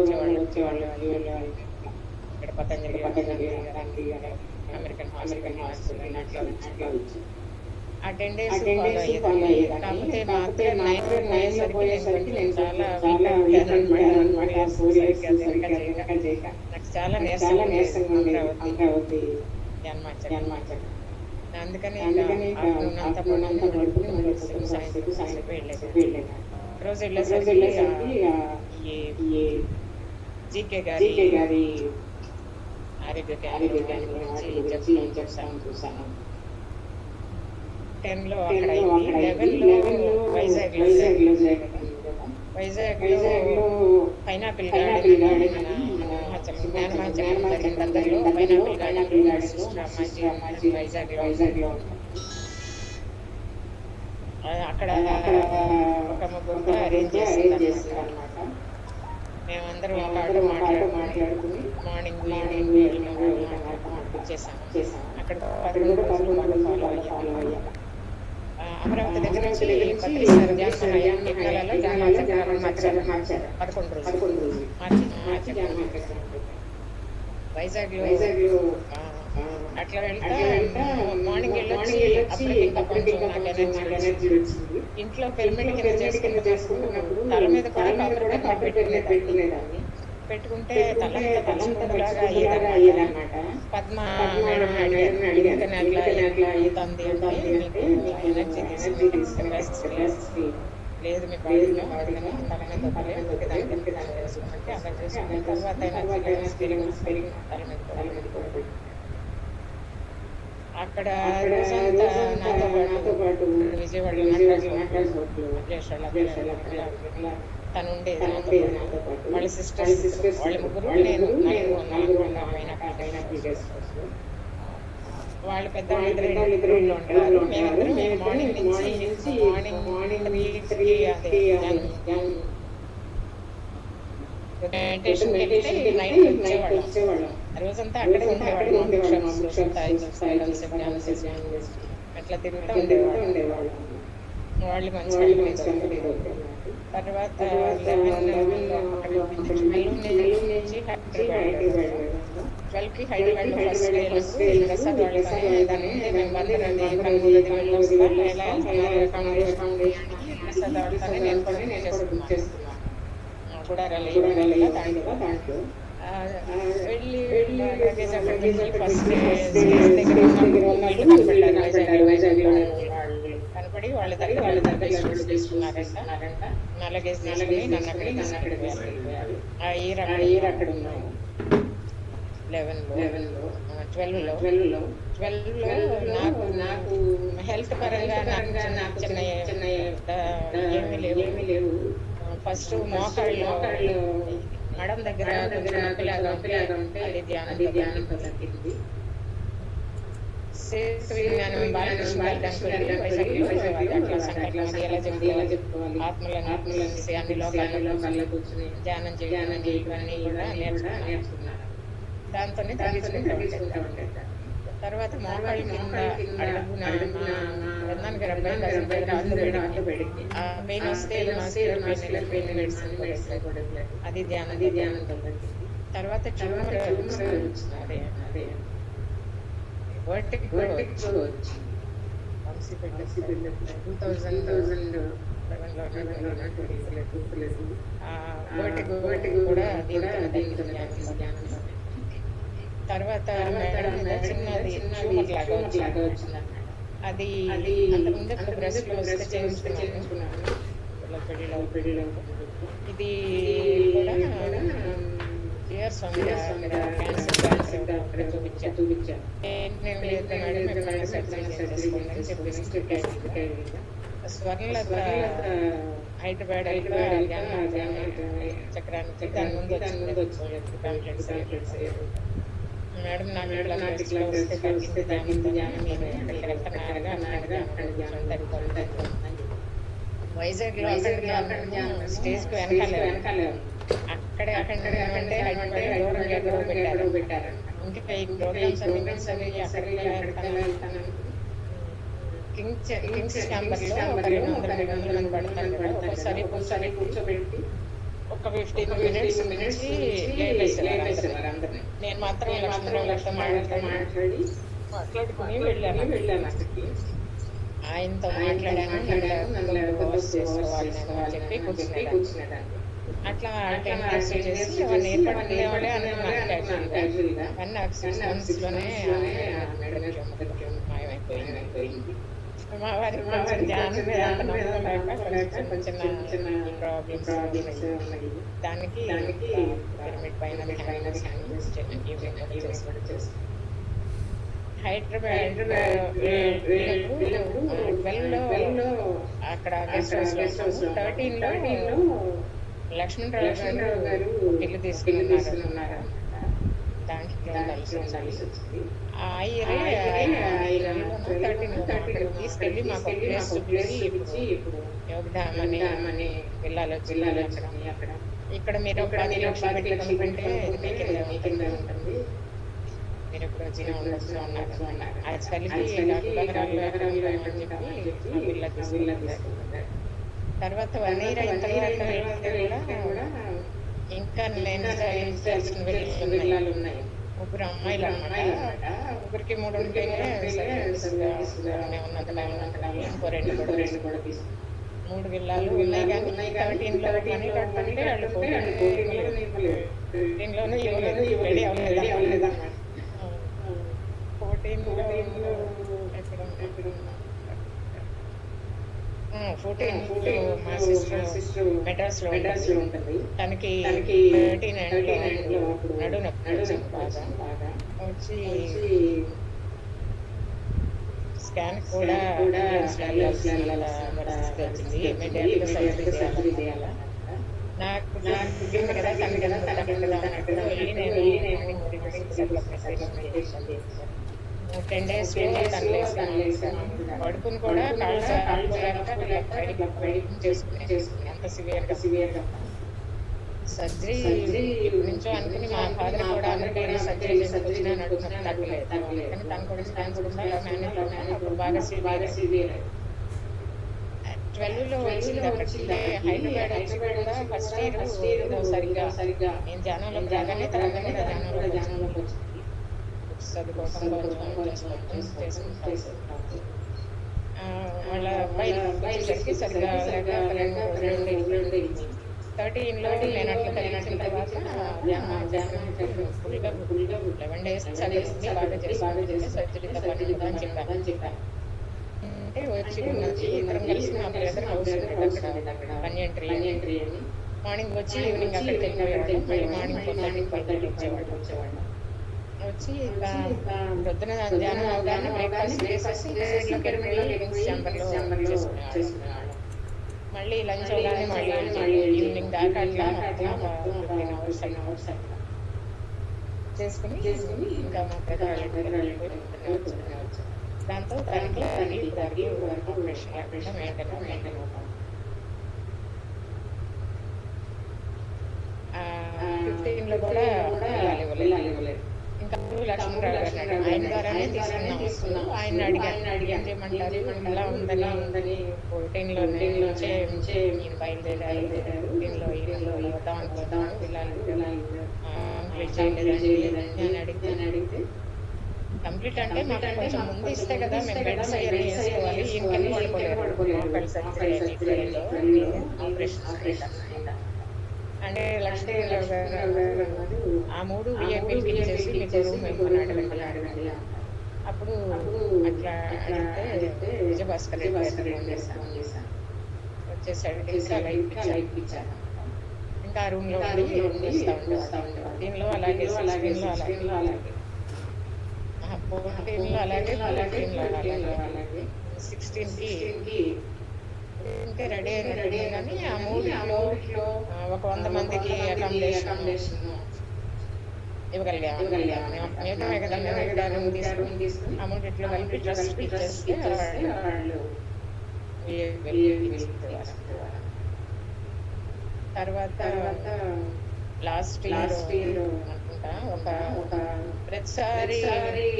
వచ్చేవాళ్ళు ఇక్కడ పతంజలి గాంధీ గారు అమెరికన్ హాస్పిటల్ అని అట్లా వచ్చి ఆ 10 days ఫాలో అయ్యేదాన్ని. కాకపోతే మాత్రం 9 లో పోయేసరికి నేను చాలా వీక్ అయిపోయానన్నమాట. 4 years సరిగ్గా చేయక నాకు చాలా నీరసంగా ఉండేది అమరావతి జన్మాచరణ. అందుకని ఆఫ్టర్నూన్ అంతా పడుకుని మళ్ళీ సాయంత్రం వెళ్ళేది. రోజు వెళ్ళేసరికి జీకే గారి ఆరోగ్య కేంద్రం గురించి చూసాను. 10 లో అక్కడ అయింది. 11 లో వైజాగ్లో పైనాపిల్ గార్డెన్ జ్ఞానమహచలం జరిగిన దగ్గరలో పైనాపిల్ గార్డెన్ వైజాగ్లో అక్కడ ఒక ముగ్గురు అరేంజ్ చేసింది అనమాట. మేమందరం ఒక ఆటో మాట్లాడుకుని మార్నింగ్ చేసాము. అక్కడ 11 రోజులు ఫాలో అయ్యాము. అమరావతి దగ్గర నుంచి మార్చారు 11 రోజులు వైజాగ్లో అట్లా వెళ్తా మార్నింగ్ వెళ్ళొచ్చి అప్పటికి ఇంకా కొంచెం నాకు ఎనర్జీ వచ్చింది. ఇంట్లో హెల్మెట్ కింద చేసుకున్నప్పుడు తల మీద కూడా పెట్టుకునేదాన్ని. పెట్టుకుంటే తలంతా తలంతలాగా అయ్యేదన్నమాట. పద్మ అడిగాను అట్లా అవుతుంది అంటే ఎనర్జీ తీసుకుని లేదు మీ బాడీలో తల మీద దానికి చేసుకుంటే అలా చేసుకున్న తర్వాత ఎనర్జీ తల మీద అక్కడ నాతో పాటు విజయవాడ తను ఉండేది నాతో పాటు. వాళ్ళ సిస్టర్స్ వాళ్ళ ముగ్గురు నేను వాళ్ళ పెద్ద ఇద్దరు ఉండేవారు. మేము మార్నింగ్ నుంచి మార్నింగ్ నైట్ వచ్చేవాళ్ళం. రోజంతా అక్కడే ఉండేవాళ్ళు. అట్లా తిరుగుతూ ఉండేవాళ్ళు. వాళ్ళు మంచి తర్వాత 11 నుంచి హైదరాబాద్ 12కి హైదరాబాద్లో ఫస్ట్ డే ప్రసాద్ వాళ్ళని నేను బుక్ చేసుకున్నాను. కూడా దాంట్లో వెళ్ళి ఫస్ట్ కనపడి వాళ్ళ దగ్గర తీసుకున్నారంట. నల్లగేసి నన్ను అక్కడ తీసుకెళ్ళిపోయారు. ఆ ఇయర్ అక్కడ ఉన్నాము. 11లో 12లో నాకు హెల్త్ పరంగా నాకు చిన్న ఏమీ లేవు. ఫస్ట్ మోకాళ్ళు మడం దగ్గర నొప్పిలాగా ఉంటే అది ధ్యానంతో తగ్గింది. ఆత్మలను లోకాల్లో కూర్చుని ధ్యానం చేయడం ఇవన్నీ కూడా నేర్చుకున్నారు. దాంతోనే తగ్గించుకుంటా ఉంటారు. తర్వాత మోకాళ్ళ కింద పెయిన్ వస్తే అది ధ్యానంతో తర్వాత తర్వాత చిన్నది ట్యూమర్ లాగా వచ్చింది. అది అంతకుముందే బ్రెస్ట్ లో వస్తే చేయించుకున్నాను. పెళ్ళిలో ఇది కూడా ఇయర్స్ క్యాన్సర్ చూపించాను. నేను లేదు మేడం ఎప్పుడైనా సర్జరీ చేసుకోండి చెప్పేసి స్వర్ణలత హైదరాబాద్ చక్రానికి దాని ముందు వచ్చింది. మేడం నాకు వస్తే వైజాగ్ లో స్టేజ్ కు వెనకాల అక్కడే అంటే హైదరాబాద్ పెట్టారు. ఇంకా ఈ ప్రోగ్రామ్స్ కింగ్స్ ఛాంబర్ లో 200 మంది పడతారు. ఒకసారి కూర్చోబెట్టి ఒక 15 మినిట్స్ నుంచి లేపేసేవారు అందరిని. నేను మాత్రం లక్ష్మణరావు గారితో మాట్లాడుకుని వెళ్ళాను అక్కడికి. ఆయనతో మాట్లాడాను, నన్ను లేకపోతే వాష్ చేసుకోవాలేమో అని చెప్పి కూర్చునేదాన్ని. అట్లా 10 డేస్ చేసి అవన్నీ ఏర్పడేవాడే అనుకున్నాను యాక్చువల్గా. కానీ నాకు 6 months లోనే మాయమైపోయింది. మా వారికి కొంచెం ధ్యానం మీద అంత నమ్మకం లేక కొంచెం చిన్న ప్రాబ్లమ్స్ ఉన్నాయి. దానికి పిరమిడ్ పైన హైదరాబాద్ వెళ్ళినప్పుడు 12 లో అక్కడ గెస్ట్ హౌస్ లో 13 లో లక్ష్మణరావు గారు ఇల్లు తీసుకున్నారు. దానికి కలిసి వచ్చింది. ఆ ఇయరే 13 తీసుకెళ్ళి మాకు ప్లేస్ చూపించి ఇప్పుడు యోగధామ్ అని వెళ్ళాలి అక్కడ. ఇక్కడ మీరు ఒక 10 లక్షలు పెట్టి కొనుక్కుంటే ఇది మీ కింద ఉంటుంది. మీరు ఎప్పుడు వచ్చినా ఉండొచ్చు అన్నారు. ఆ చలికి అని చెప్పి ఆ విల్లా తీసుకున్నారు. తర్వాత 1 year అయిన తర్వాత కూడా ఇంకా నేను విల్లాలు ఉన్నాయి. 3 అమ్మాయిలు అన్నమాట. ముగ్గురికి 3 ఉంటే ఉన్నంత ఇంకో 2 కూడా 3 విల్లాలు ఉన్నాయి. కానీ 13 లో మనీ కట్టుకుంటే వాళ్ళు 14 లోనే రెడీ అవ్వలేదు అన్నమాట. 14 లో మా సిస్టర్ మెడ్రాస్ లో ఉంటుంది. తనకి 13 లో నడు నొప్పి బాగా వచ్చి స్కాన్ కూడా వచ్చింది. సర్జరీ చేయాలా నాకు కదా తనకి వెళ్ళి నేను 10 days లో తను లేసాను. పడుకుని కూడా చేసుకుని అంత సివియర్గా సర్జరీ నుంచో అనుకుని మా ఫాదర్ కూడా అనుకుని సర్జరీ వచ్చినా తగ్గలేదు. కానీ తను కూడా స్కాన్స్ అప్పుడు బాగా సివియర్ 12 లో వచ్చింది. అక్కడికి హైదరాబాద్ వచ్చి కూడా ఫస్ట్ ఇయర్ సరిగ్గా నేను ధ్యానంలో రాగానే ధ్యానంలోకి వచ్చింది. చదువుకోవటం వాళ్ళ అబ్బాయి సరిగ్గా 13 లో నేను అట్లా కలిగిన తర్వాత 11 days చదివింది బాగా చేసి సర్జరీతో పని అని చెప్పాను. అంటే వచ్చి ఇద్దరం కలిసి మా బ్రదర్ హౌస్ అక్కడ కన్యంట్రీ అని మార్నింగ్ వచ్చి ఈవినింగ్ అక్కడికి వెళ్ళిపోయేవాడు. మళ్ళీ మార్నింగ్ 4:30 వచ్చేవాడు. వచ్చి పొద్దున ధ్యానం అవగానే బ్రేక్ఫాస్ట్ చేసేసి చాంబర్లో చేసుకునేవాడు. మళ్ళీ లంచ్ అవగానే మళ్ళీ ఈవినింగ్ దాకా అట్లా 15 hours చేసుకుని ఇంకా మా పెద్ద దాంతో తనకి ఆపరేషన్ మెయింటైన్ అవుతాం. 15 లో కూడా వెళ్ళాలి. ఇంకా లక్ష్మణరావు గారు ఆయన ద్వారానే తీసుకున్నాం. ఆయన అడిగాను ఏం చేయమంటారు ఇలా ఉందని. 14 లో బయలుదేరారు. 15 లో వద్దాం అనుకుంటాను కంప్లీట్ చేయలేదండి అని అడిగితే కంప్లీట్ అంటే మాకు కొంచెం ముందు ఇస్తే కదా మేము బెడ్స్ అయ్యి వేసుకోవాలి. ఈయనకెళ్ళి పడిపోయారు ఆపరేషన్ అంటే లక్ష్మణరావు గారు ఆ 3 విఐపీలకి ఇచ్చేసి మీకు రూమ్ ఇవ్వమన్నాడు. అప్పుడు అట్లా అడిగితే విజయభాస్కర్ వచ్చేసాడు. ఇంకా లైఫ్ ఇచ్చారు. ఇంకా ఆ రూమ్ లో వస్తా ఉంటాడు. దీనిలో అలాగే 16 లో అలాగే 14 లో అలాగే 16 కి అంటే రెడీ అయినట్టు. కానీ ఆ 3 ఒక 100 మందికి అకామిడేషన్ ఇవ్వగలిగాము. మిగతామే కదా మేము తీసుకుని అమౌంట్ ఇట్లా కలిపి ట్రస్ట్ ఇచ్చేస్తే వాళ్ళు తర్వాత లాస్ట్ ఇయర్ అనుకుంటా. ఒక ప్రతిసారి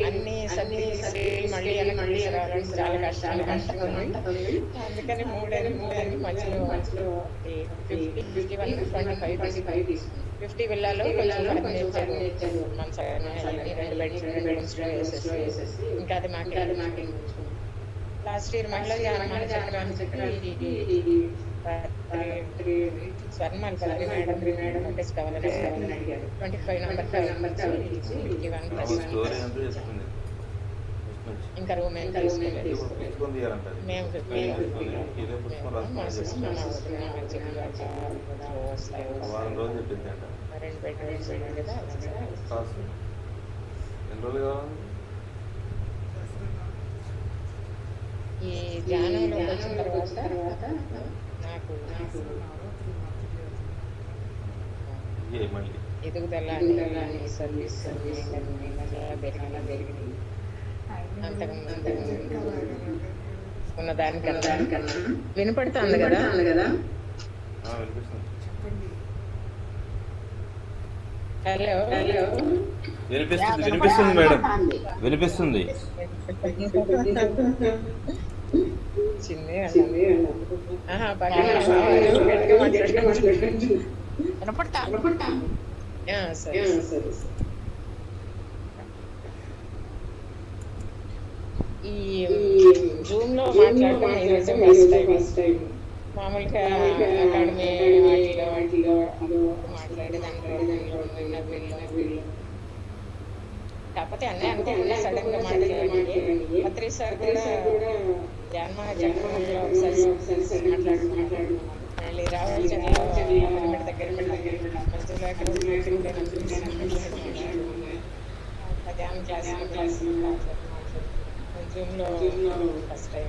అన్ని సర్ది తీసి మళ్ళీ వెనక్కి తీసుకురావాలంటే చాలా కష్టంగా ఉంటుంది. అందుకని 3 ఎదుగుతాయి. మధ్యలో ఒకటి 50, 51, 25 తీసుకున్నాం. 50 విల్లాలో కొంచెం ఫర్నిచర్ మంచాలు అవన్నీ 2 బెడ్లు 2 రూమ్స్‌లో వేసేసి ఇంకా అది మాకే ఉంచుకున్నాం. లాస్ట్ ఇయర్ మహిళా ధ్యాన చక్రానికి స్వర్ణమాల పత్రి మేడం నోటీస్ కావాలని అడిగారు. 25 నంబర్ ఇచ్చి 51+1 ఇంకా రూమ్ ఏం తీసుకోలేదు. మేము మా సిస్టర్ మా వదిన మా చెల్లి వస్తాయి. 2 బెడ్రూమ్స్ కదా. ఈ ధ్యానంలోకి వచ్చిన తర్వాత నాకు ఎదుగుదల సర్వీస్ పెరిగింది. అంతకుముందు ఉన్న దానికన్నా వినపడుతుంది కదా. హలో వినిపిస్తుంది మేడం, వినిపిస్తుంది. ఈ జూమ్ లో మాట్లాడటం ఫస్ట్ టైం. మామూలుగా అకాడమీ వాటిలో మాట్లాడేదాన్ని. కాకపోతే అన్నీ అనుకోకుండా సడన్ గా మాట్లాడాలి. పత్రి సార్ కూడా జన్మ చక్రంలో ఒకసారి మాట్లాడు మళ్ళీ రావాల్సిన దగ్గర మధ్యలో ధ్యాన క్లాస్ జూమ్ లో ఫస్ట్ టైం.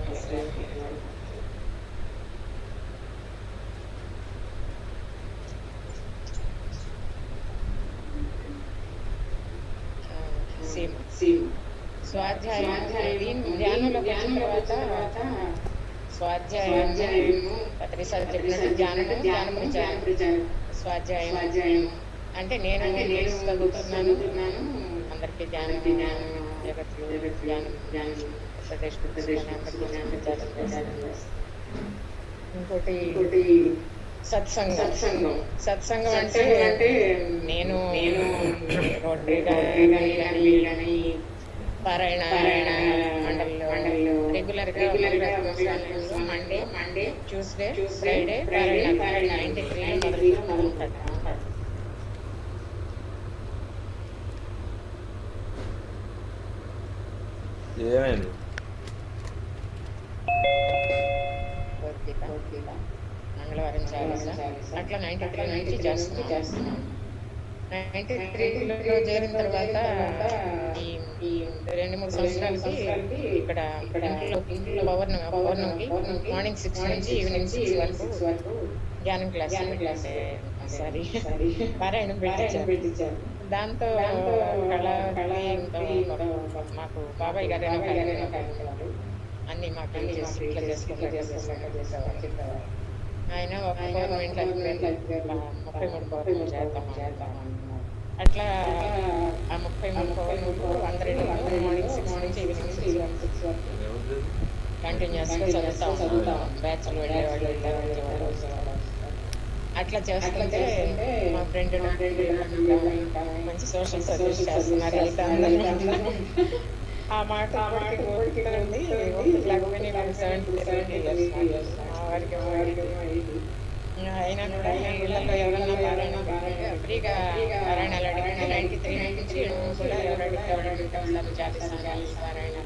స్వాధ్యాయం ధ్యానంలోకి వచ్చిన తర్వాత స్వాధ్యాయము పత్రి సార్ చెప్పినట్టు ధ్యానం స్వాధ్యాయం అంటే నేను చదువుతున్నాను. అందరికీ ధ్యానం జగత్తులో ధ్యానం ఇంకోటి సత్సంగం అంటే నేను రోటరీ కానీ పారాయణ మండలిలో రెగ్యులర్ గా మండే ట్యూస్డే ఫ్రైడే పారాయణ 93 ఏమైంది? మంగళవారం అట్లా 93 నుంచి చేస్తున్నాం. 93లో చేరిన తర్వాత ఈ 2-3 సంవత్సరాలకి ఇక్కడ ఇంట్లో పౌర్ణమికి మార్నింగ్ 6 నుంచి ఈవినింగ్ 6 వరకు ధ్యానం క్లాస్ పారాయణం పెట్టించారు. దాంతో మాకు బాబాయ్ గారు అన్ని మాకు ఇట్లా చేసుకుంటారు. ఆయన ఒక గవర్నమెంట్ 33 గవర్నమెంట్ చేద్దాం అట్లా ఆ 33 గవర్నమెంట్ అందరూ మార్నింగ్ 6 నుంచి ఈవినింగ్ 6 వరకు కంటిన్యూస్ గా చదువుతాం. బ్యాచ్లు వెళ్ళేవాళ్ళు అట్లా చేస్తుంటే మా ఫ్రెండ్ మంచి సోషల్ సర్వీస్ చేస్తున్నారు. ఆ మాట అయినా కూడా ఇళ్ళల్లో ఎవరన్నా పారాయణ ఫ్రీగా పారాయణాలు అడిగిన 93 నుంచి కూడా ఎవరు జాతి సంఘాలు పారాయణ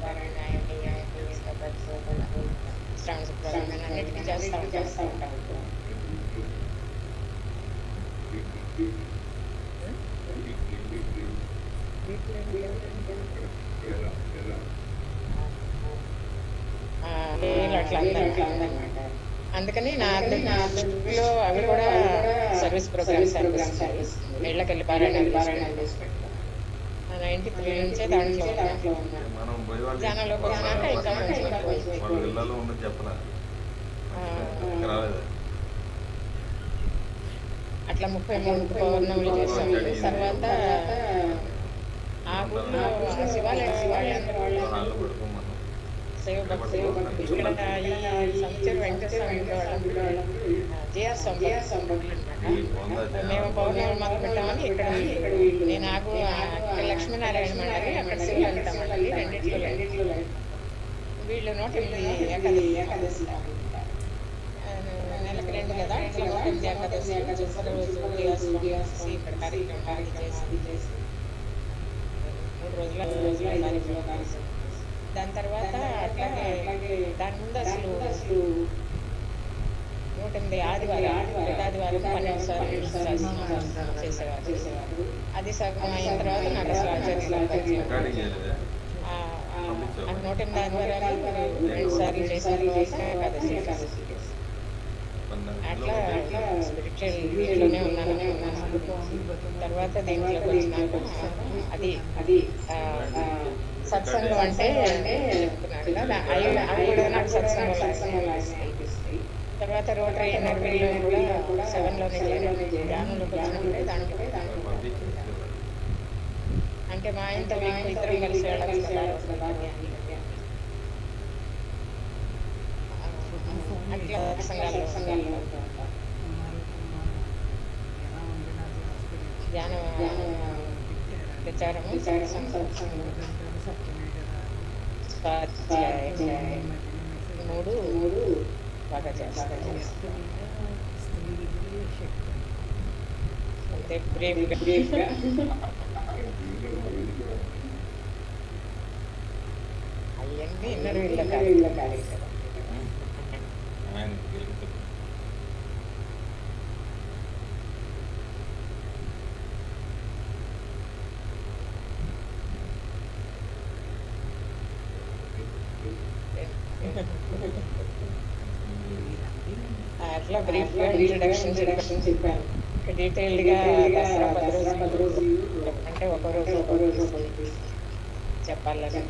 శ్రావణ శుక్రవారం అన్నిటికీ చేస్తూ ఉంటాం. అందుకని నా దృష్టిలో అవి కూడా సర్వీస్ ప్రోగ్రామ్స్ ఇళ్ళకెళ్ళి పారాయణ 93 నుంచే దాంట్లో జనంలోకి వచ్చినాక ఇంకా అట్లా 33 పౌర్ణములు చేసాము. తర్వాత ఊళ్ళో శివాలయం వాళ్ళందరూ శైవ భక్తులు. ఇక్కడ ఈ సంవత్సరం వెంకటేశ్వర స్వామి ఉండేవాళ్ళం, జిఆర్ స్వామి అన్నమాట. మేము పౌర్ణమి మొదలు పెట్టామని ఇక్కడ నేను ఇక్కడ లక్ష్మీనారాయణ మండలి, అక్కడ శివలలిత మండలి, రెండిట్లో వీళ్ళు 108 ఏకాదశి నెలకు 2 కదా, ఇట్లా 108 ఏకాదశి ఇక్కడ కార్యక్రమం చేసి 3 రోజుల కార్యక్రమం. దాని తర్వాత అట్లాగే దాని ముందు అసలు 108 ఆదివారం 12 సార్లు చేసేవారు. అది సగం అయిన తర్వాత నాకు అసలు ఆచార్యులు 108 ఆదివారాలు 2 సార్లు చేసిన తర్వాత ఏకాదశి. అట్లా స్పిరిచువల్ వీటిలోనే ఉన్నాను. తర్వాత దీంట్లోకి వచ్చినాక అది సత్సంగం అంటే చెప్తున్నాను కదా, అవి కూడా నాకు సత్సంగం అనిపిస్తాయి. తర్వాత రోటరీ ఎనర్వీలో కూడా 7లోనే ధ్యానంలోకి వచ్చినప్పుడే దాంట్లో అంటే మా ఆయనతో ఇద్దరం కలిసి వెళ్ళాలి కదా, అట్లా సంఘాల్లో ధ్యాన ప్రచారము మూడు బాగా చేస్తారు. అంటే బ్రేవ్గా అవన్నీ ఇన్నర్ వీళ్ళ కార్యక్రమం. అట్లా బ్రీఫ్ గా ఇంట్రడక్షన్ చెప్పాను. డీటెయిల్డ్ గా దసరా 10 రోజులు అంటే ఒక రోజు చెప్పాలని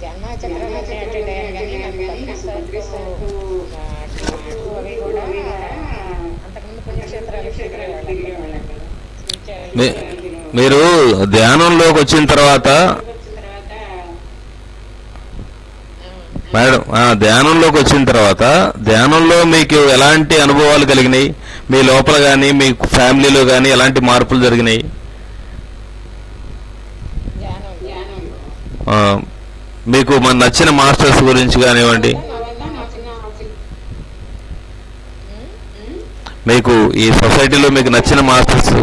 జన్మాచక్రాలు అటెండ్ అయ్యాను, కానీ నాకు అవి కూడా అంతకుముందు పుణ్యక్షేత్రాలకు మీరు ధ్యానంలోకి వచ్చిన తర్వాత మేడం, ధ్యానంలోకి వచ్చిన తర్వాత ధ్యానంలో మీకు ఎలాంటి అనుభవాలు కలిగినాయి? మీ లోపల కానీ మీ ఫ్యామిలీలో కానీ ఎలాంటి మార్పులు జరిగినాయి? మీకు మన నచ్చిన మాస్టర్స్ గురించి కానివ్వండి, మీకు ఈ సొసైటీలో మీకు నచ్చిన మాస్టర్స్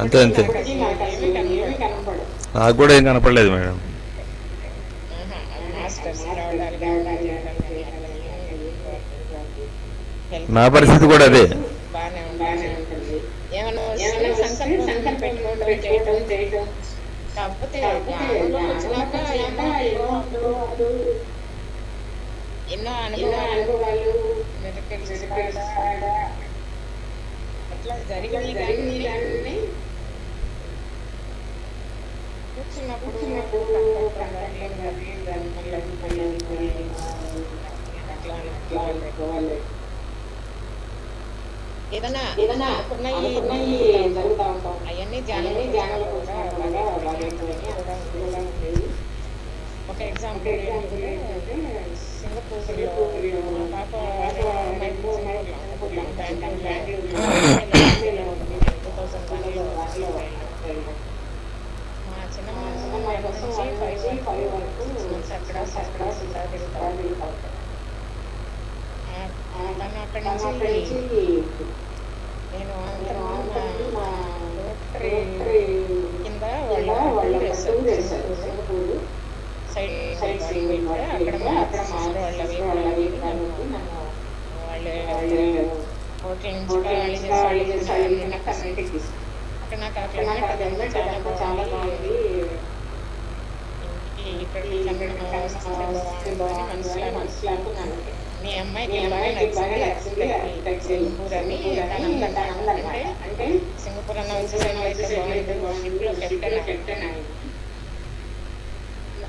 అంతే అంతే నాకు కూడా ఏం కనపడలేదు మేడం. నా పరిస్థితి కూడా అదే. ఎన్నో అనుభవాలు అట్లా జరిగినాయి. కూర్చున్నప్పుడు ఏదైనా జరుగుతూ ఉంటాం. అవన్నీ ధ్యానంలో కూడా ఒక ఎగ్జాంపుల్ సింగపూర్లో మా పాప మా చిన్నమ్మ నుంచి 5 వరకు అక్కడ తను అక్కడి నుంచి నేను నేను అంతకుముందు మా అంతకుముందు మా రోటరీ రోటరీ కింద కింద వాళ్ళు ఒక వాళ్ళు టూర్ ఒక వేశారు టూర్ వేశారు సింగపూర్ సింగపూర్ సైట్ సైట్ వాళ్ళకి సీయింగ్ వెళ్తే వాళ్ళకి అక్కడ వెళ్తే మా అక్కడ మా సిస్టర్ వాళ్ళ సిస్టర్ వీక్ వాళ్ళ కాబట్టి వీక్ నన్ను కాబట్టి నన్ను వాళ్ళు వాళ్ళు హోటల్ నుంచి హోటల్ ఖాళీ నుంచి చేసి ఖాళీ చేసి అడిగిన అడిగిన కమ్యూనిటీకి కమ్యూనిటీకి తీసుకు అక్కడ నాకు ఆ అక్కడ నాకు క్లైమేట్ ఆ అదంతా క్లైమేట్ చాలా అదంతా చాలా బాగుంది. బాగుంది. ఇక్కడికి ఇక్కడికి కన్నడ కన్నడ వస్తే వస్తే బాగుంటుందని బాగుంటుంది మనసులో అని మనసులో అనుకున్నాను. అనుకున్నాను. మీ మీ అమ్మాయికి బాగా అమ్మాయికి బాగా నచ్చింది నచ్చింది అర్కిటెక్ట్ సింగపూర్ అని సింగపూర్ అని తను తను అందనమాట. అంటే అందనమాట. అంటే సింగపూర్ అన్న సింగపూర్ అన్న వచ్చేసినట్లయితే వచ్చేసి ఎట్లయితే బాగుండు, షిప్ బాగుండు లో షిప్ కెప్టెన్ లో అయ్యి కెప్టెన్ అయ్యి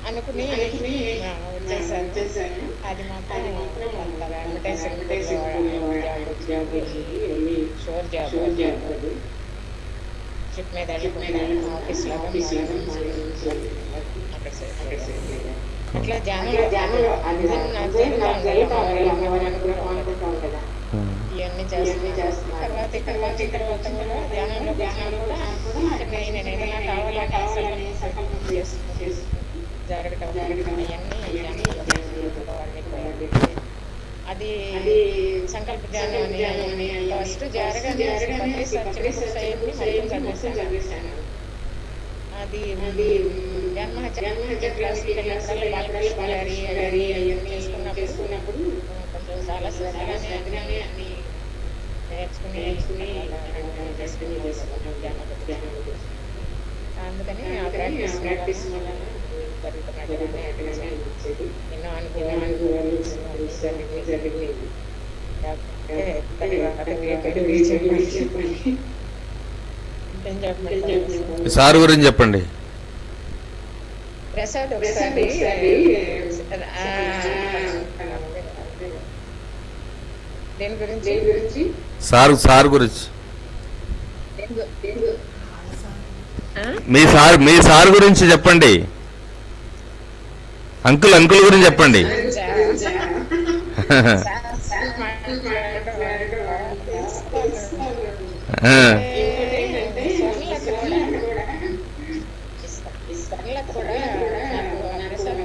అనుకుని అనుకుని వచ్చేసాను. వచ్చేసాను. అది మాత్రం అది మాత్రం అంత అంత వెంబటే వెంబటే సింగపూర్లో సింగపూర్లో జాబ్ జాబ్ వచ్చింది. వచ్చింది. వెళ్ళి షోర్ జాబ్ షోర్ అది. జాబ్ అది. షిప్ మీద షిప్ మీద వెళ్ళకుండా వెళ్ళకుండా ఆఫీస్ లాగా ఆఫీస్ లాగా మార్నింగ్ నుంచి మార్నింగ్ నుంచి అక్కడ సెటిల్ అక్కడ అయ్యాను. సెటిల్ అయ్యాను. అట్లా అట్లా జానులో జానులో అది నాకు అదే జరుగుతూ నాకు ఉండాలి. జరుగుతూ అమ్మవారి ఉండాలి. అనుగ్రహం అమ్మవారి అనుకుంటూ అనుగ్రహం ఉంటుంది. అనుకుంటూ ఉంటుందా. ఇవన్నీ ఇవన్నీ చేస్తున్నాను. చేస్తున్నాను. తర్వాత ఇక్కడికి వచ్చిన తర్వాత కూడా ధ్యానంలోకి వచ్చినప్పుడు కూడా నేను ఏదైనా కావాలని కావాలని సంకల్పం సంకల్పం చేసుకుంటూ జరగటం జరగడం అవన్నీ అవన్నీ ధ్యానంలో వాడిపోయాయి. అది సంకల్ప ధ్యానం అని ఫస్ట్ జరగానే పత్రి చిన్న బుక్స్ అయ్యింది మొత్తం చదివేశాను. అది జన్మహత్య క్లాస్కి వెళ్ళినప్పుడు బాలకృష్ణ గారి అవన్నీ చేసుకున్నప్పుడు కొంచెం చాలా శ్రద్ధగానే అన్ని నేర్చుకుని చేసుకుని అందుకని ఆ ప్రాక్టీస్ వల్ల జరుగుతున్నట్టుగానే అనిపించేది. ఎన్నో అనుభవాలు జరిగినాయి. సార్ గురించి చెప్పండి. ప్రసాద్ ఒకసారి దేని గురించి సార్ గురించి మీ సార్ గురించి చెప్పండి. అంకుల్ గురించి చెప్పండి. కూడా నాకు ప్రసాద్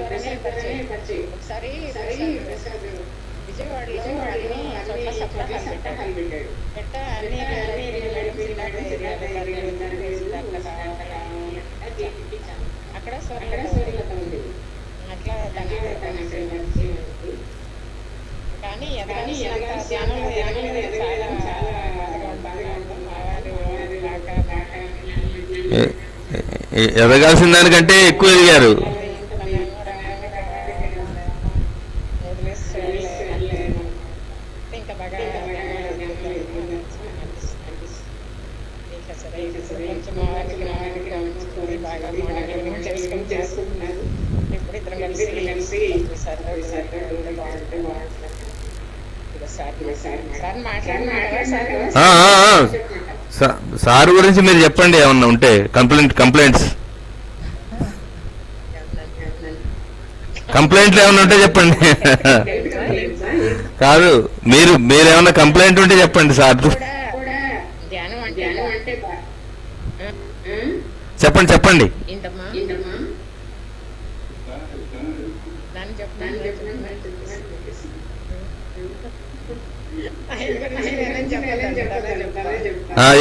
ఒకసారి విజయవాడలో అన్ని చోట్ల సప్తాహాలు పెట్టాడు. అన్ని అక్కడ స్వర్ణలత ఉంది. అట్లా కానీ ధ్యానంలో చాలా ఎదగాల్సిన దానికంటే ఎక్కువ ఎదిగారు. ఇంకా బాగా చేసుకుంటున్నారు. ఇప్పుడు ఇద్దరం కలిసి సార్ గురించి మీరు చెప్పండి. ఏమన్నా ఉంటే కంప్లైంట్స్ ఏమన్నా ఉంటే చెప్పండి. కాదు, మీరేమన్నా కంప్లైంట్ ఉంటే చెప్పండి సార్. చెప్పండి.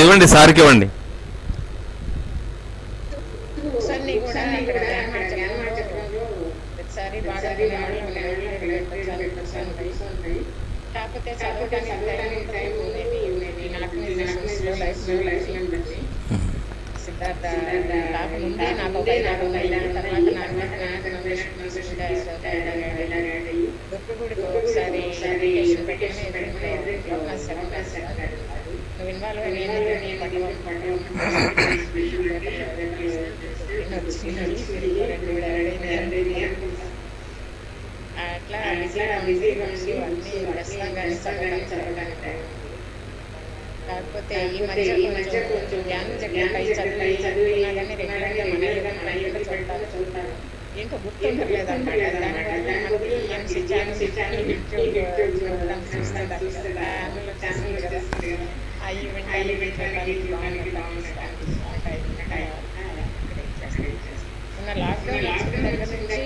ఇవ్వండి, సార్కి ఇవ్వండి. కాకపోతే చదవడానికి టైం ఉండేది. సిద్ధార్థ కాకముందే నాకు దుర్గగుడికి ఒకసారి నువ్వు ఇన్వాల్వ్ అట్లా అన్ని చదవడానికి. కాకపోతే ఈ మధ్య కొంచెం ధ్యానం చదువుతున్నా కానీ రెగ్యులర్గా మన చూడతాను. ఏంటో గుర్తుండలేదు అన్నమాట. లాక్డౌన్ దగ్గర నుంచి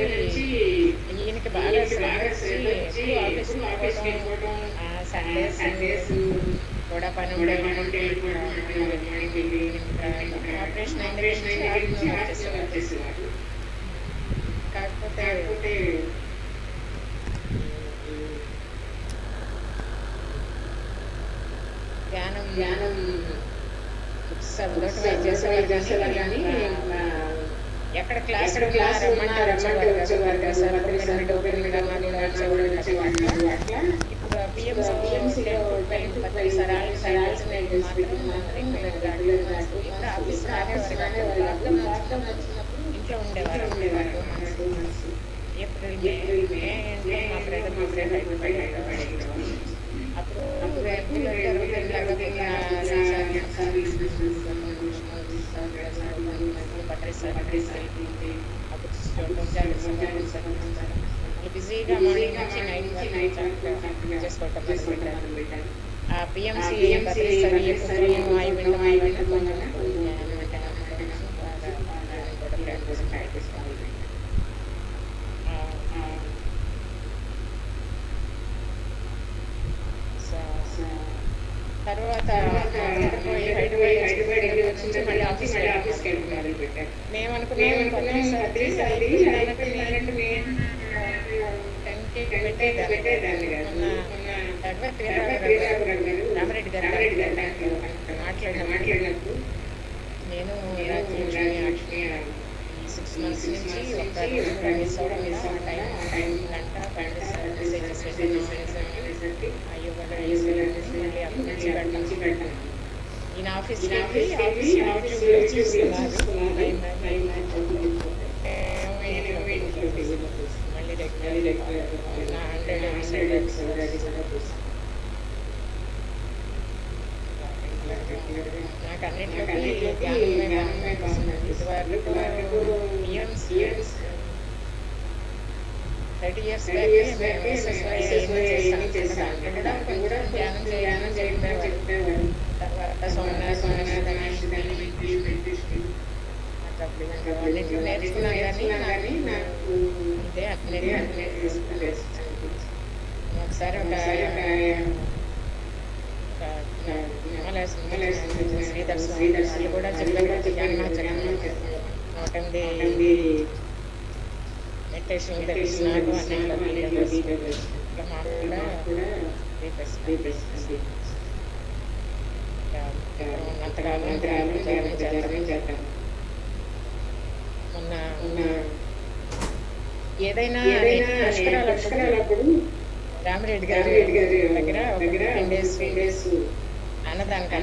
ఈయనకి బాగా శ్రమ వచ్చి ఎక్కువ ఆఫీస్కి వెళ్ళిపోవడం, సండేస్ కూడా పని ఉండే మార్నింగ్ వెళ్ళి ఈవినింగ్ తర్వాత ఆపరేషన్ అయిన దగ్గర నుంచి ఆఫ్టర్నూన్ వచ్చేసేవారు. కాకపోతే ధ్యానం చేసేవారు కానీ ఎక్కడ క్లాస్ రమ్మంటే వచ్చేవారు ఇప్పుడు పిఎంసీలో ఇంట్లో ఉండేవారు. ఏప్రిల్ మే అంటే మా బ్రదర్ అప్పుడు బిజీగా మార్నింగ్ నుంచి నైట్ వరకు చేసుకోవటం మొదలుపెట్టాను. ఆ పిఎంసీ తర్వాత హైదరాబాద్ నుంచి మళ్ళీ ఆఫీస్కి వెళ్ళి పెట్టారు. మేము అనుకున్నాం పెట్టేదాన్ని రామరెడ్డి గారు మాట్లాడినప్పుడు నేను 6 months నుంచి ఒక మిస్ అవ్వడం టైం గంట అయ్యో మళ్ళీ అప్పటి నుంచి పెట్టాను. ఈయన ఆఫీస్కి మళ్ళీ నాకు అన్నింటిలో 30 years ధ్యానం చెప్పేవారు. తర్వాత అన్నింటిలో నేర్చుకున్నాను కానీ నాకు ఇదే ఒకసారి శ్రీధర్ వాళ్ళు కూడా చెప్పారు మెడిటేషన్ తెలిసినారు మొన్న ఏదైనా పుష్కరాలప్పుడు రామిరెడ్డి గారి దగ్గర 10 days అన్నదానికి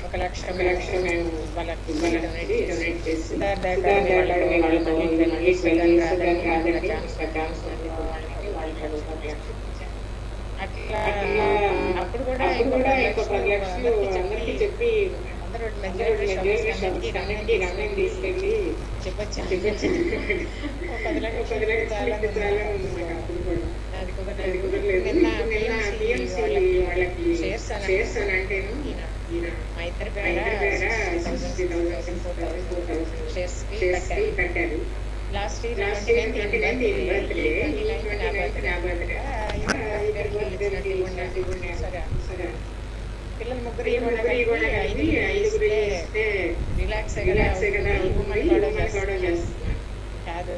ఒక లక్ష వాళ్ళకి అట్లా అప్పుడు కూడా ఇంకో 10 లక్షలు అందరికీ చెప్పి అందరూ రన్నింగ్ తీసుకెళ్ళి చెప్పచ్చు ఒక 10 లక్షలు షేర్స్ అని అంటే మా ఇద్దరి షేర్స్ కట్టారు. లాస్ట్ పిల్లలు ముగ్గురు రిలాక్స్ కాదు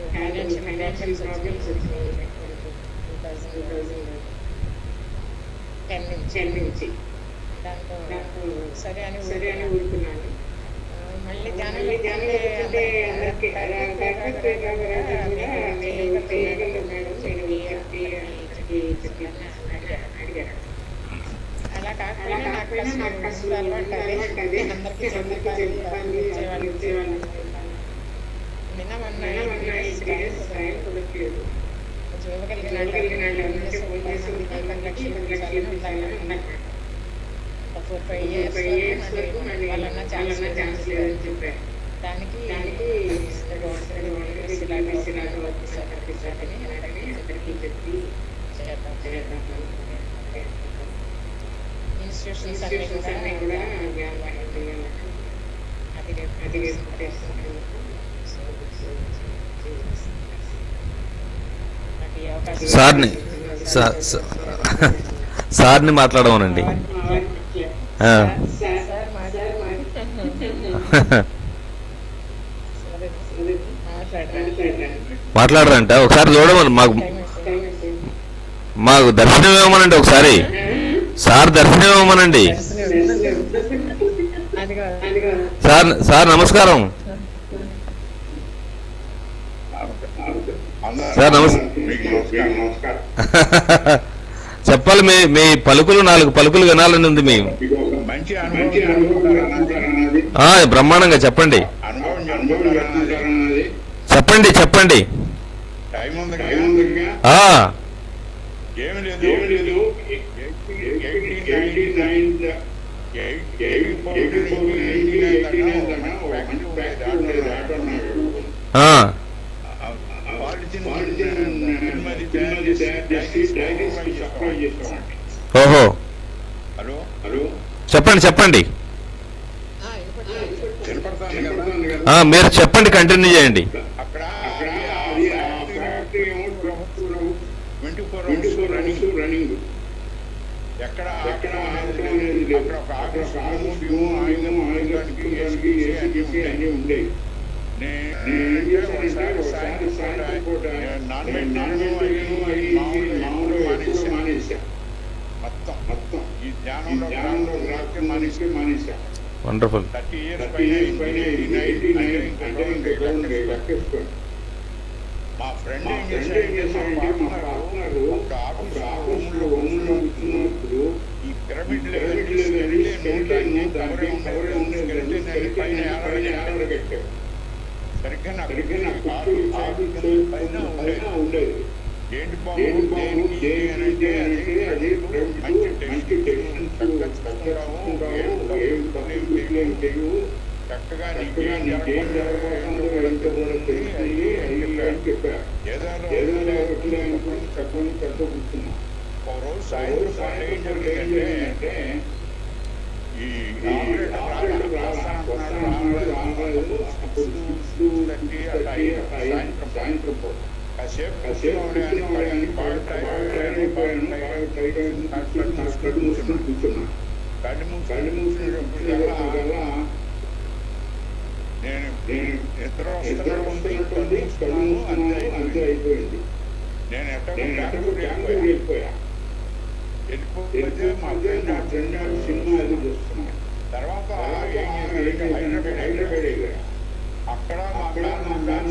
నుంచి దాంతో సరే అని ఊరుకున్నాను. మళ్ళీ ధ్యానం అలా కాకుండా నాకు అసలు అలవాటు అందరికీ నిన్న మొన్న కుదరట్లేదు. ఒక 4-5 years వాళ్ళన్నా ఛాన్స్ చెప్పారు. దానికి ఇన్స్టిట్యూషన్స్ అన్ని కూడా అది సార్ని సార్ని మాట్లాడమనండి. సార్ మాట్లాడరంట. ఒకసారి చూడమని మాకు దర్శనం ఇవ్వమనండి. ఒకసారి సార్ దర్శనం ఇవ్వమనండి. సార్ నమస్కారం. సార్ చెప్పాలి. మీ పలుకులు 4 పలుకులు వినాలని ఉంది. మీ బ్రహ్మాండంగా చెప్పండి. చెప్పండి చెప్పండి. ఓహో, చెప్పండి చెప్పండి. మీరు చెప్పండి, కంటిన్యూ చేయండి. వండర్ఫుల్. మా ఫ్రెండ్ ఏం చేశాడంటే మా పార్ట్నర్ ఒక ఆఫీసులో ఉన్నప్పుడు ఈ పిరమిడ్ సరిగ్గా నాకు ఆఫీసు పైన ఉండేది. ఏంటి బాబు దేనికి అది మంచి టెన్షన్ చక్కగా నీకేం జరగబోతుందో చెప్పారు. ఏదైనా చెప్పని కూర్చున్నా. ఒక రోజు సాయంత్రం ఏం జరిగిందంటే ఈ సాయంత్రం కాసేపు కూర్చున్నా. కళ్ళు మూసినప్పుడు నేను ఇద్దరు అంతే అయిపోయింది. నేను వెళ్ళిపోయా. వెళ్ళిపోతే మా ఫ్రెండ్ సినిమా అది చూస్తున్నాను. తర్వాత హైదరాబాద్ వెళ్ళా. అక్కడ మా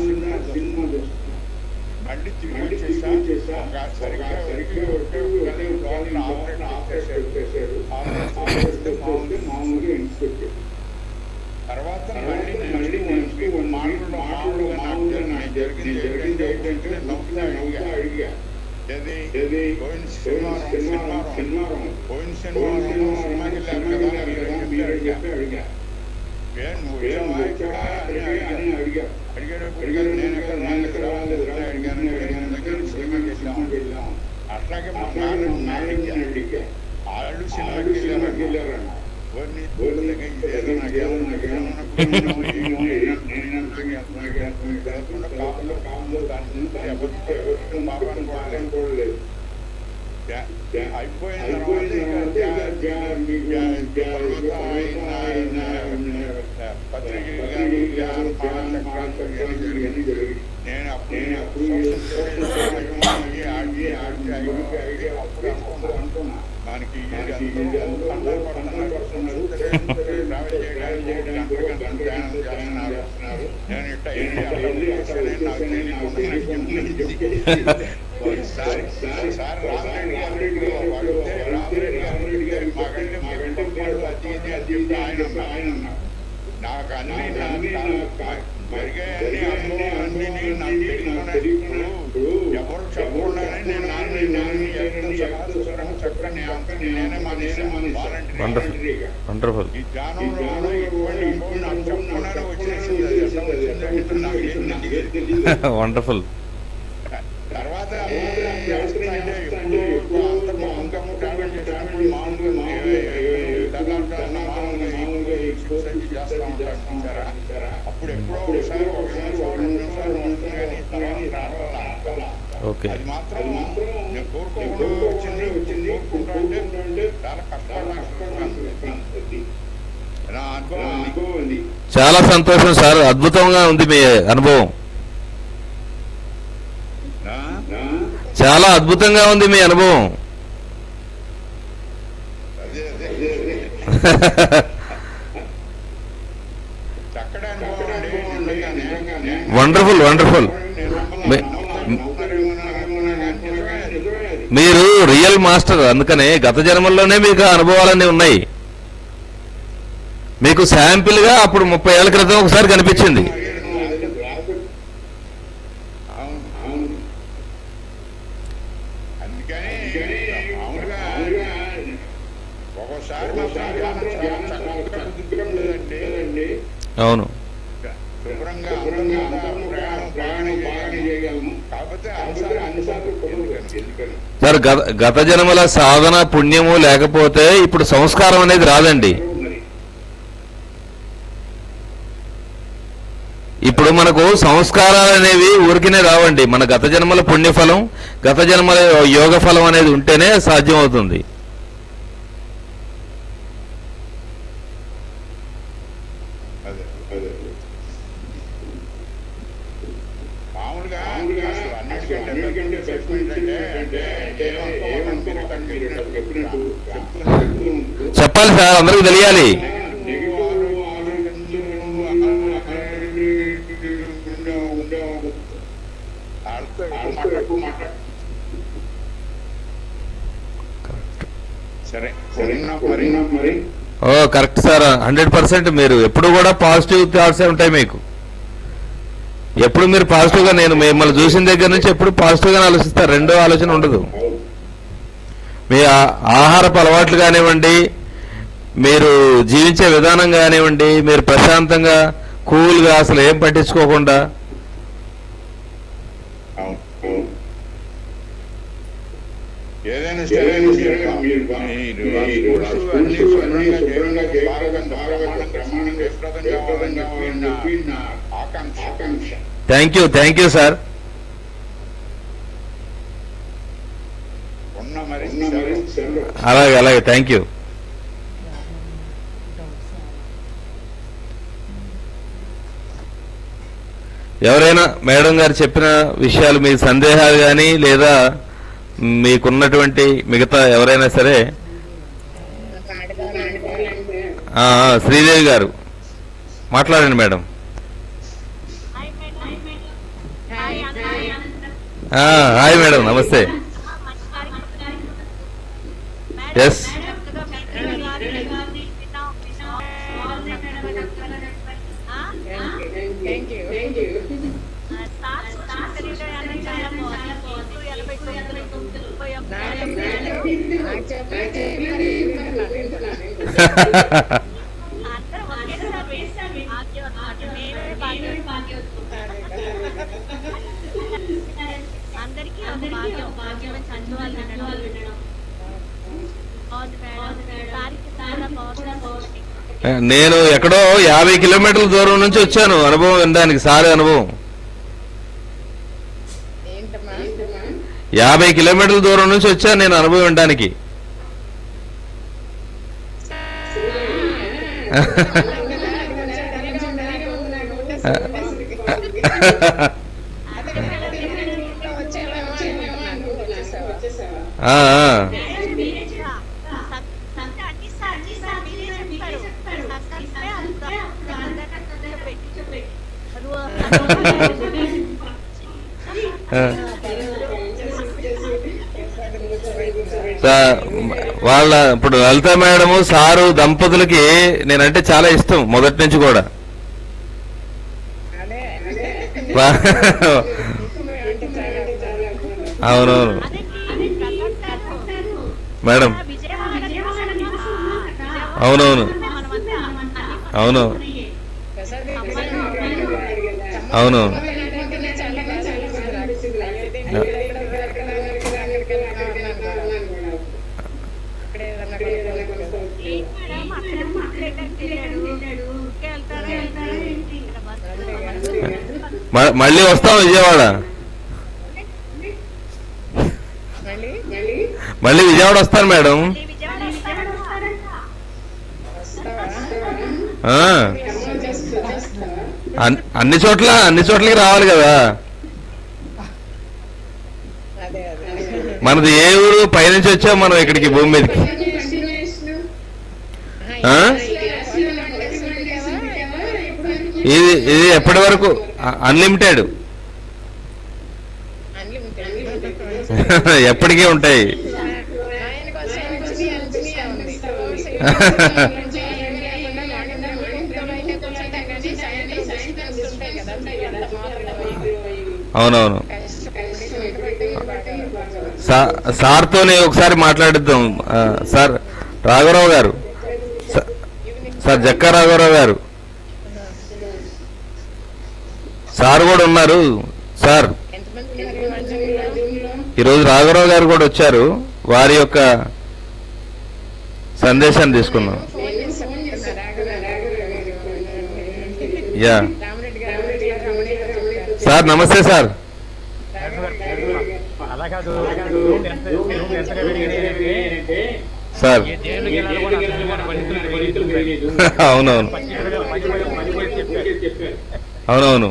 సినిమా చూస్తున్నాను. మళ్ళీ తిరిగి వచ్చేసా. సరిగ్గా ఆపరేట్ చేశారు. మామూలుగా ఇన్స్పెక్ట్. తర్వాత మళ్ళీ మామూలుగా నాకు జరిగింది ఏంటంటే నవ్వుతా అడిగా. పోయిన శనివారం సినిమాకి వెళ్ళారు కదా అడిగా. అట్లాగే మా నాన్న అడిగా. వాళ్ళు సినిమాకి వెళ్ళారన్న. నేను అప్పుడు అనుకున్నా దానికి నాకు అన్ని జరిగాయని అనుభవాలన్నీ నాకు తెలియదు. ఎవరు చెప్పకుండానే నేను నేనే వాలంటీర్. ఈ ధ్యానంలో నాకు చెప్పకుండానే వచ్చేసింది. వండర్ఫుల్. తర్వాత అప్పుడు ఎప్పుడో ఒకసారి 1 నిమిషాలు 2 నిమిషాలు తర్వాత ఓకే. అది మాత్రం నేను కోరుకోకుండా వచ్చింది. కోరుకుంటా అంటే చాలా కష్టపడాలి. నా అనుభవం ఉంది. చాలా సంతోషం సార్, అద్భుతంగా ఉంది మీ అనుభవం, చాలా అద్భుతంగా ఉంది మీ అనుభవం. Wonderful wonderful. మీరు రియల్ మాస్టర్, అందుకనే గత జన్మల్లోనే మీకు అనుభవాలన్నీ ఉన్నాయి. మీకు శాంపిల్ గా అప్పుడు 30 ఏళ్ల క్రితం ఒకసారి కనిపించింది. అవును. సార్ గత జన్మల సాధన పుణ్యము లేకపోతే ఇప్పుడు సంస్కారం అనేది రాదండి. ఇప్పుడు మనకు సంస్కారాలు అనేవి ఊరికినే రావండి. మన గత జన్మల పుణ్యఫలం, గత జన్మల యోగ ఫలం అనేది ఉంటేనే సాధ్యం అవుతుంది. చెప్పాలి సార్, అందరికీ తెలియాలి. ఓ కరెక్ట్ సార్, 100%. మీరు ఎప్పుడు కూడా పాజిటివ్ థాట్స్ ఉంటాయి మీకు. ఎప్పుడు మీరు పాజిటివ్ గా, నేను మిమ్మల్ని చూసిన దగ్గర నుంచి ఎప్పుడు పాజిటివ్ గానే ఆలోచిస్తారు, రెండో ఆలోచన ఉండదు. మీ ఆహారపు అలవాట్లు కానివ్వండి, మీరు జీవించే విధానం కానివ్వండి, మీరు ప్రశాంతంగా కూల్గా అసలు ఏం పట్టించుకోకుండా. Thank you sir. అలాగే థ్యాంక్ యూ. ఎవరైనా మేడం గారు చెప్పిన విషయాలు, మీ సందేహాలు కానీ లేదా మీకున్నటువంటి మిగతా ఎవరైనా సరే. శ్రీదేవి గారు మాట్లాడండి మేడం. హాయ్ మేడం, నమస్తే. ఎస్ నేను ఎక్కడో 50 కిలోమీటర్ల దూరం నుంచి వచ్చాను అనుభవం వినడానికి, సార్ అనుభవం. 50 కిలోమీటర్ల దూరం నుంచి వచ్చాను నేను అనుభవం వినడానికి. వాళ్ళ ఇప్పుడు లలిత మేడము సారు దంపతులకి నేనంటే చాలా ఇష్టం మొదటి నుంచి కూడా. అవునవును మేడం, అవునవును అవును అవును. మళ్ళీ వస్తాం విజయవాడ. మళ్ళీ మళ్ళీ విజయవాడ వస్తాను మేడం. వస్తావా? ఆ, అన్ని చోట్లకి రావాలి కదా. అదే మనది ఏ ఊరు? పైనుంచి వచ్చాం మనం ఇక్కడికి భూమి మీదకి. ఆ? ఇది ఎప్పటి వరకు? అన్లిమిటెడ్. ఎప్పటికీ ఉంటాయి. అవునవును. సార్తోనే ఒకసారి మాట్లాడిద్దాం. సార్ రాఘవరావు గారు, సార్ జక్కా రాఘవరావు గారు సార్ కూడా ఉన్నారు. సార్ ఈరోజు రాఘవరావు గారు కూడా వచ్చారు. వారి యొక్క సందేశాన్ని తీసుకున్నాం. యా సార్, నమస్తే సార్. సార్ అవునవును అవునవును.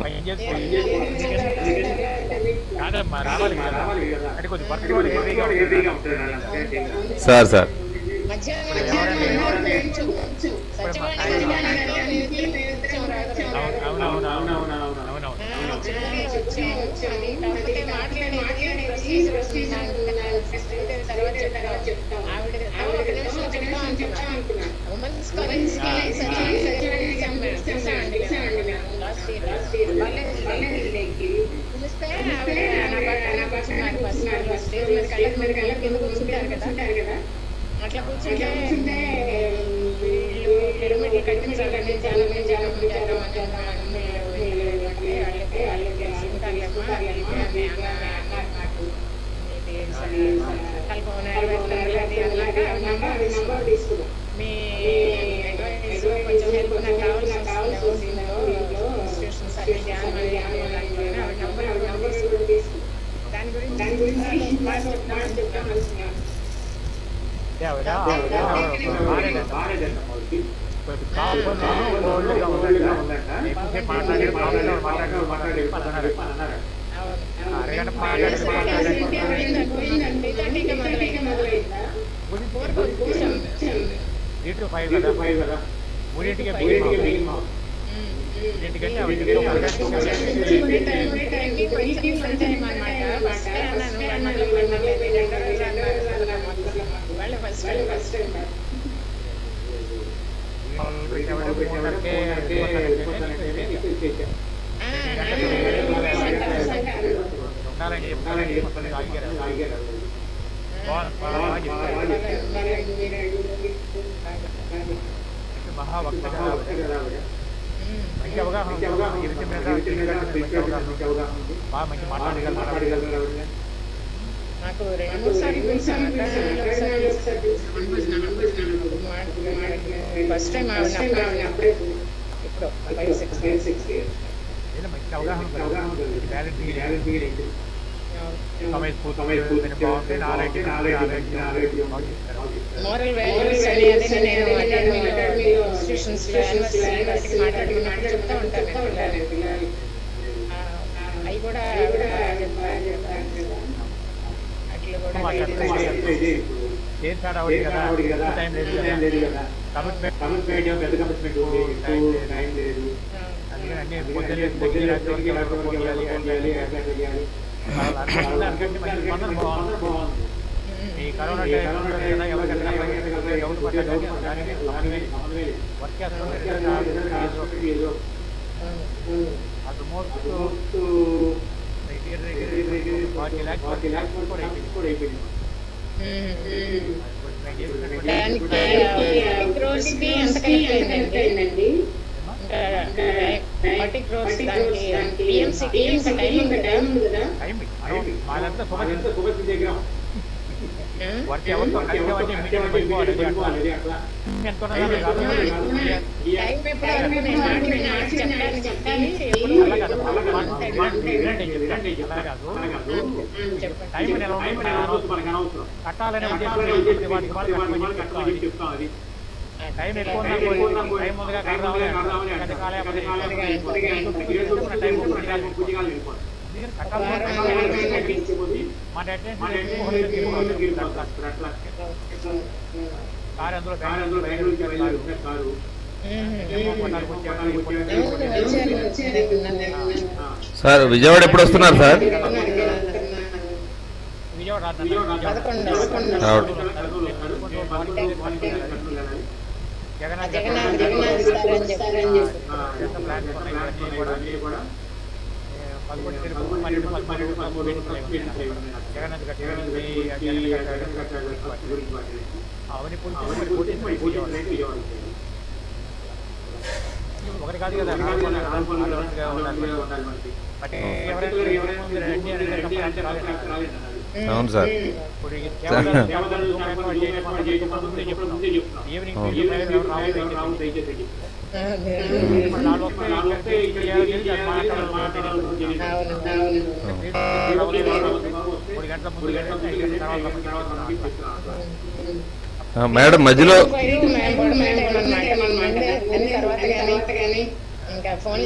సార్ సార్ అట్లా కూర్చుంటే పిరమిడ్లు కట్టించాలని చాలా మంది మీ కొంచెం హెల్ప్ నాకు కావాల్సి వస్తుంది. ఇన్స్టిట్యూషన్స్ అన్ని దాని గురించి మంచి అవగాహన బాగా మంచి మాట్లాడగలరు. నాకు 2-3 సార్లు ఫస్ట్ టైం ఇప్పుడు 5-6 మంచి అవగాహన మోరల్ వాల్యూస్ అనేది నేను ఇన్స్టిట్యూషన్స్ మాట్లాడుకున్నప్పుడు చెప్తా ఉంటాను పిల్లలు. అవి కూడా అట్లా కూడా ఈ కరోనా వర్క్ ఎవరితో కలిసామంటే ఇమీడియట్ పడిపోవాలి అట్లా ఎంత టైం ఎప్పుడు వరకు నేను మాట్లాడి చెప్పడానికి ఎప్పుడు టైం కట్టాలనే టైం ఎక్కువ టైం ముందుగా కట్టాలి టైం మన కారు అందులో సార్ విజయవాడ ఎప్పుడు వస్తున్నారు సార్? విజయవాడ ఒకటి కాదు కదా అవును సార్. మేడం మధ్యలో ఇంకా ఫోన్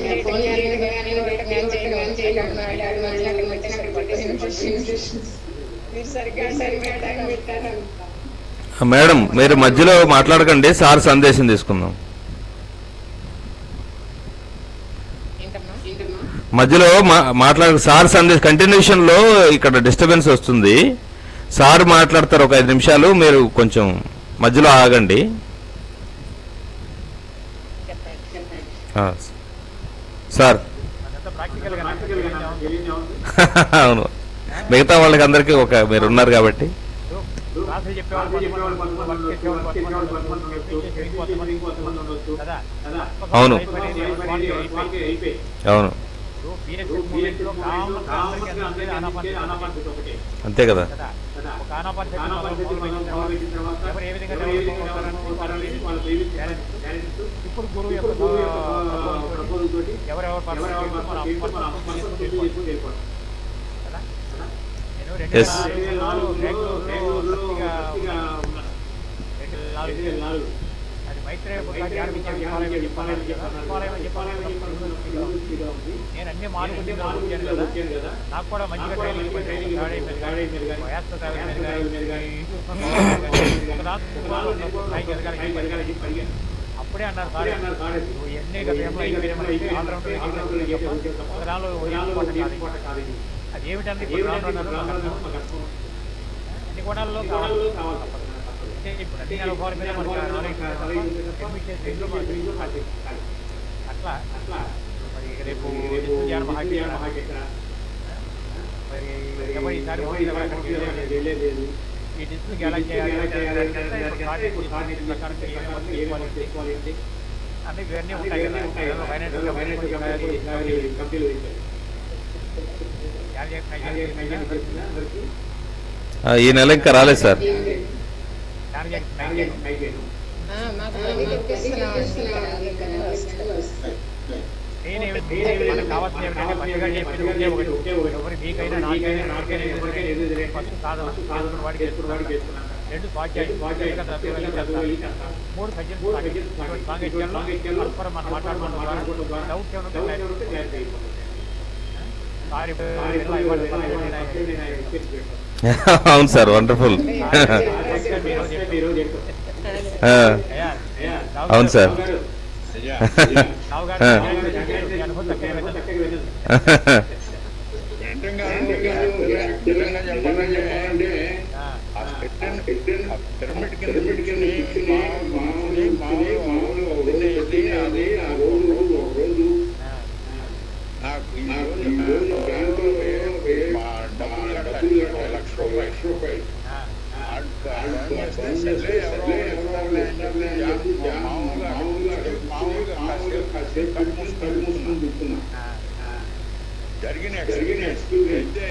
మేడం మీరు మధ్యలో మాట్లాడకండి, సార్ సందేశం తీసుకుందాం. మధ్యలో మాట్లాడ సార్ సందేశం కంటిన్యూషన్ లో ఇక్కడ డిస్టర్బెన్స్ వస్తుంది. సార్ మాట్లాడతారు ఒక 5 నిమిషాలు, మీరు కొంచెం మధ్యలో ఆగండి. సార్ అవును, మిగతా వాళ్ళకి అందరికీ మీరు ఉన్నారు కాబట్టి. అవును అవును అంతే కదా. ఇప్పుడు గురువు అది మైత్రేయ నేను అన్ని మార్పులు నాకు కూడా మంచిగా అప్పుడే అన్నారు సార్ ఎన్ని అది ఏమిటంటే అన్ని కోణాల్లో ఇప్పుడు అన్ని అనుభవాల మీద అట్లా మరి రేపు మరి ఈసారి ఈ డిస్ప్లిక్ ఎలా చేయాలి అన్ని ఇవన్నీ ఉంటాయి కదా. ఈ నెల ఇంకా రాలేదు సార్. కావాల్సిన ఏమిటంటే మంచిగా చెప్పి ఎవరు మీకైనా నాకైనా ఫస్ట్ సాధన వాడికి రెండు స్వాధ్యాయం 3 సబ్జెక్టులు పరస్పరం మనం మాట్లాడుకుంటున్నాం. డౌట్స్ అవును సార్, వండర్ఫుల్. అవును సార్. జరిగిన ఎక్స్పీరియన్స్ అయితే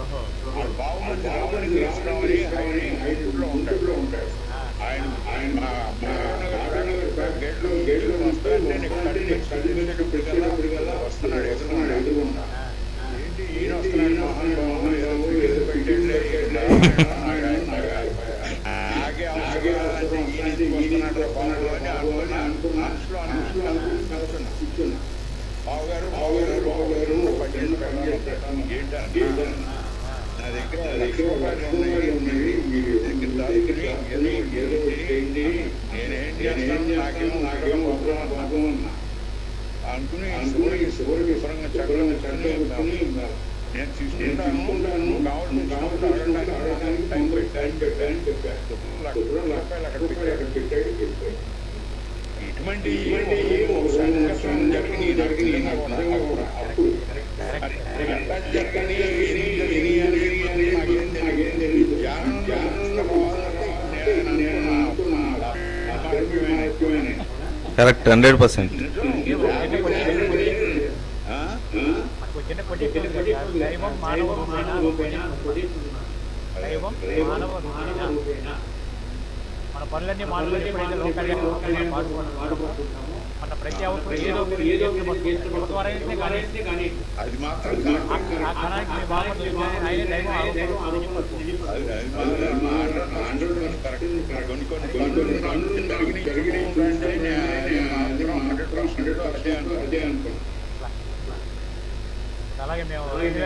ఓహో. బాగుంది రావడానికి తీసుకురావని హైదరాబాద్లో ఉంటాడు. ఆయన గేట్లు వస్తాడు. నేను వస్తున్నాడు ఎదురుకుండా. ఏంటి ఈయన వస్తున్నాడు మహానుభావుడు ఏదో పెట్టండి ఆగే అవసరం ఈయన వస్తున్నాడు బాబు అని మనసులో కూర్చున్నా. బావగారు ఏంటంటే నా దగ్గర ₹1,00,000 ఉన్నాయి. ఏదో చేయండి, నేనేం చేస్తాను, నాకేమో బాబు అనుకుని శివుడికి వివరంగా చక్కగా నేను తీసుకుంటాను కావాల్సిన అడగడానికి టైం పెట్టాను చెప్పాను. ₹1,00,000 అక్కడ పెట్టాడు. ఇటువంటి సంఘర్షణ జరిగింది కూడా అప్పుడు కరెక్ట్ 100%. చిన్న కొట్టి దైవం మానవ మన పనులన్నీ మానవులు ఎప్పుడైతే లోకల్గా వాడుకుంటున్నామో మన ప్రతి అవసరం ఏదో ద్వారా కానీ అది మాత్రం ఆ కణానికి మీ బాగా ఆయన దైవం అలాగే మేము 2000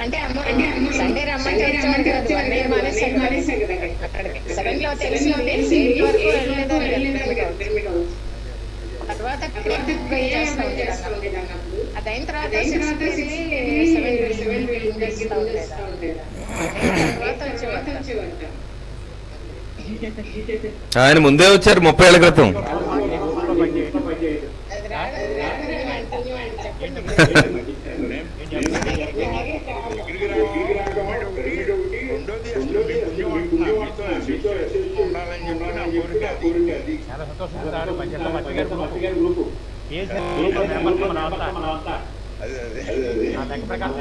అంటే సండే రమ్మంటే సెకండ్ లో తెలిసింది తర్వాత అదైన తర్వాత ఆయన ముందే వచ్చారు 30 ఏళ్ల క్రితం. చాలా సంతోషిస్తారు. లెక్క ప్రకారం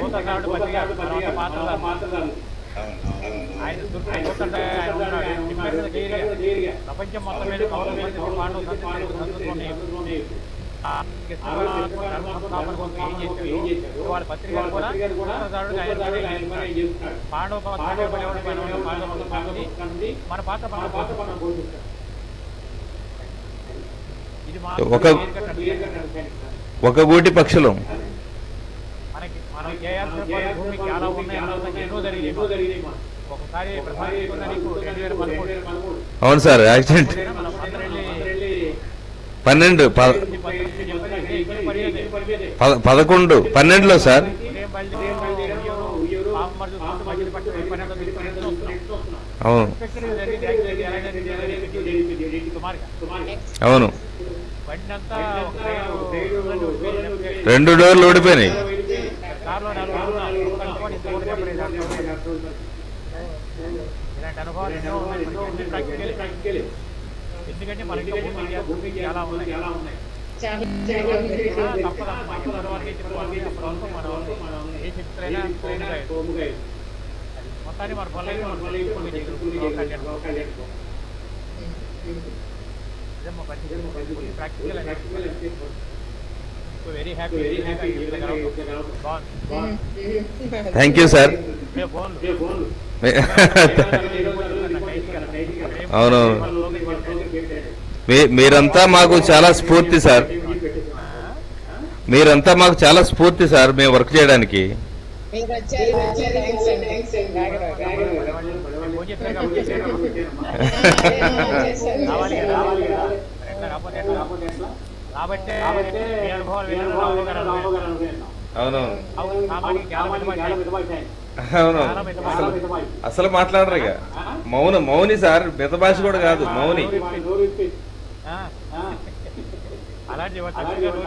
ఆయన ప్రపంచం మొత్తం మీద వాళ్ళ పత్రికలు కూడా పాండవ మన పాత్ర ఇది ఒక గూటి పక్షులు మనకి మనం చేయాల్సిన భూమి చాలా ఉన్నాయి. ఎన్నో జరిగినాయి. ఒకసారి అవును సార్, యాక్సిడెంట్ 11-12లో సార్. అవును అవును, 2 డోర్లు ఓడిపోయినాయి. ఇలాంటి అనుభవాలు ఎన్నో ఉన్నాయి. ఎందుకంటే మనకి భూమి చాలా ఉన్నాయి. ఏ శక్తులైనా మొత్తాన్ని మన practical very happy. Thank you sir. అవునవును, మీరంతా మాకు చాలా స్ఫూర్తి సార్. మీరంతా మాకు చాలా స్ఫూర్తి సార్ మేము వర్క్ చేయడానికి. అవును అవును, అసలు మాట్లాడరు ఇక. మౌని సార్, మిత భాష కూడా కాదు, మౌని. అలాంటి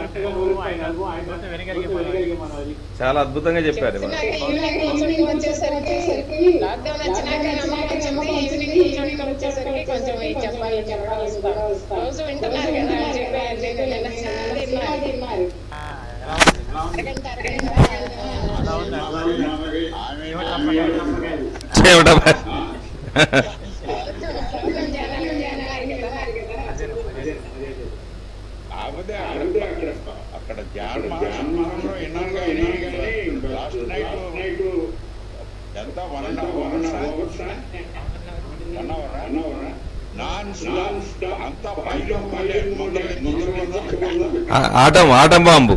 చక్కగా నూరు ఆయన నూనె వినగలిగే మనోజ్. చాలా అద్భుతంగా చెప్పారు ఇవాళ. ఈవినింగ్ వచ్చేసరికి లాక్డౌన్ వచ్చినాక నమ్మకం ఈవినింగ్ కూర్చొని వచ్చేసరికి కొంచెం చెప్పాలి రోజు వింటున్నారు కదా చెప్పారు. కాకపోతే అక్కడ జాన్ మహల్లో విన్నాను కానీ లాస్ట్ నైట్ ఎంత 1.5 hours నాన్ స్టాప్ అంతా ఆటం బాంబు.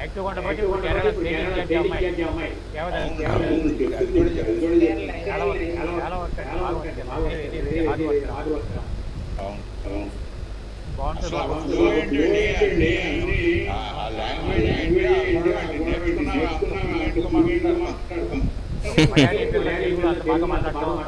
యాక్టివ్ కొండ బట్టి కేరళ స్టేట్ అమ్మాయి బాగా మాట్లాడతాం.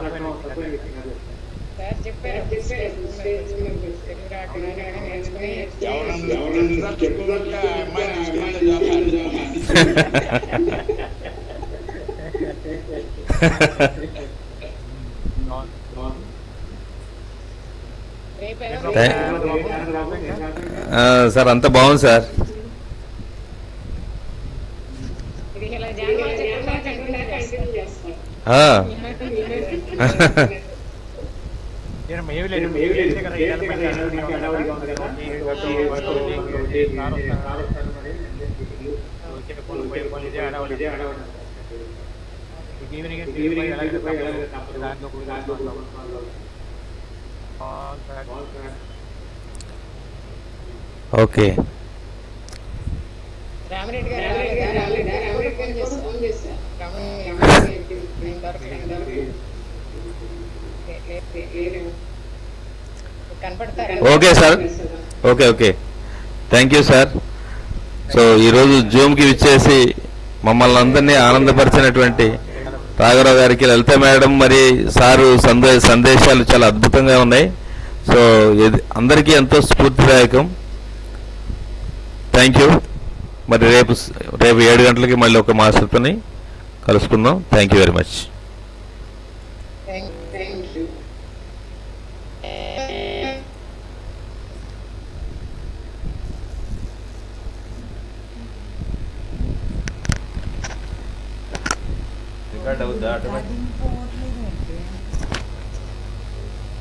సార్ అంత బాగుంది సార్. ఓకే రామిరెడ్డి గారు okay sir. Okay okay thank you sir. So ఈరోజు జూమ్కి విచ్చేసి మమ్మల్ని అందరినీ ఆనందపరిచినటువంటి రాఘరావు గారికి, లలిత మేడం మరి సారు సందేశాలు చాలా అద్భుతంగా ఉన్నాయి. సో అందరికీ ఎంతో స్ఫూర్తిదాయకం. Thank you. మరి రేపు 7 గంటలకి మళ్ళీ ఒక మాస్టర్తోని కలుసుకుందాం. Thank you very much. Record అవుద్దా ఆటోమేటిక్?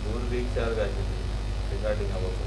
2 వీక్స్ రికార్డింగ్ అవ్వదు.